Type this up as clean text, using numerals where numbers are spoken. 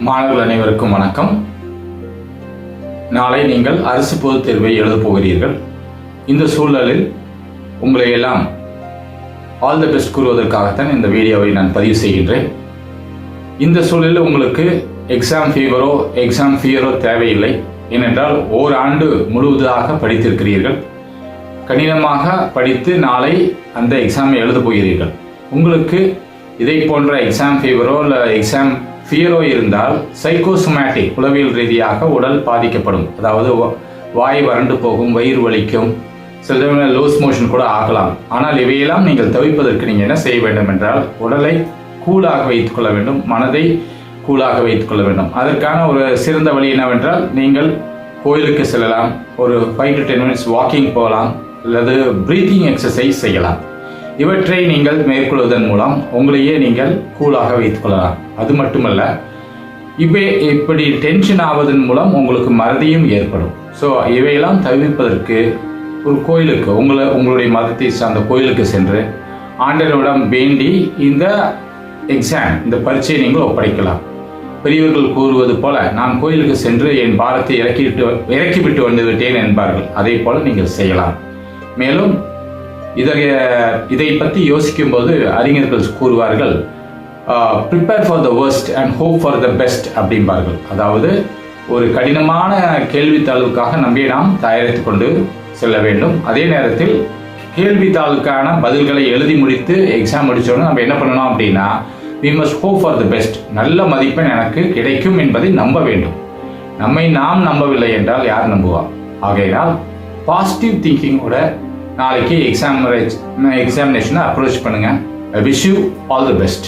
மாணவர்கள் அனைவருக்கும் வணக்கம். நாளை நீங்கள் அரசு பொதுத் தேர்வை எழுதப் போகிறீர்கள். இந்த சூழலில் உங்களை எல்லாம் ஆல் தி பெஸ்ட் கூறுவதற்காகத்தான் இந்த வீடியோவை நான் பதிவு செய்கின்றேன். இந்த சூழலில் உங்களுக்கு எக்ஸாம் ஃபீவரோ தேவையில்லை. ஏனென்றால் ஓராண்டு முழுவதாக படித்திருக்கிறீர்கள். கடினமாக படித்து நாளை அந்த எக்ஸாமை எழுதப் போகிறீர்கள். உங்களுக்கு இதை போன்ற எக்ஸாம் ஃபீவரோ இல்லை எக்ஸாம் ஃபியரோ இருந்தால் சைக்கோசோமேட்டிக் உளவியல் ரீதியாக உடல் பாதிக்கப்படும். அதாவது வாய் வறண்டு போகும், வயிறு வலிக்கும், சில லூஸ் மோஷன் கூட ஆகலாம். ஆனால் இவையெல்லாம் நீங்கள் தவிர்ப்பதற்கு நீங்கள் என்ன செய்ய வேண்டும் என்றால் உடலை கூலாக வைத்துக் கொள்ள வேண்டும், மனதை கூலாக வைத்துக் கொள்ள வேண்டும். அதற்கான ஒரு சிறந்த வழி என்னவென்றால் நீங்கள் கோயிலுக்கு செல்லலாம், ஒரு 5 to 10 minutes வாக்கிங் போகலாம், அல்லது பிரீத்திங் எக்ஸசைஸ் செய்யலாம். இவற்றை நீங்கள் மேற்கொள்வதன் மூலம் உங்களையே நீங்கள் கூலாக வைத்துக் கொள்ளலாம். அது மட்டுமல்ல, இப்படி டென்ஷன் ஆவதன் மூலம் உங்களுக்கு மறதியும் ஏற்படும். ஸோ இவையெல்லாம் தவிர்ப்பதற்கு ஒரு கோயிலுக்கு உங்களுடைய மதத்தை சார்ந்த கோயிலுக்கு சென்று ஆண்டவரிடம் வேண்டி இந்த பரீட்சையை நீங்கள் ஒப்படைக்கலாம். பெரியவர்கள் கூறுவது போல நான் கோயிலுக்கு சென்று என் பாரத்தை இறக்கிவிட்டு வந்து விட்டேன் என்பார்கள். அதே போல நீங்கள் செய்யலாம். மேலும் இதை பற்றி யோசிக்கும் போது அறிஞர்கள் கூறுவார்கள், prepare for the worst and hope for the best அப்படிம்பார்கள். அதாவது ஒரு கடினமான கேள்வித்தாளுக்காக நாம் தயாரித்து கொண்டு செல்ல வேண்டும். அதே நேரத்தில் கேள்வித்தாளுக்கான பதில்களை எழுதி முடித்து எக்ஸாம் முடித்தோன்னு நம்ம என்ன பண்ணணும் அப்படின்னா, we must hope for the best. நல்ல மதிப்பெண் எனக்கு கிடைக்கும் என்பதை நம்ப வேண்டும். நம்மை நாம் நம்பவில்லை என்றால் யார் நம்புவார்? ஆகையினால் பாசிட்டிவ் திங்கிங்கோட நாளைக்கு எக்ஸாமினேஷனை அப்ரோச் பண்ணுங்க. I wish you all the best.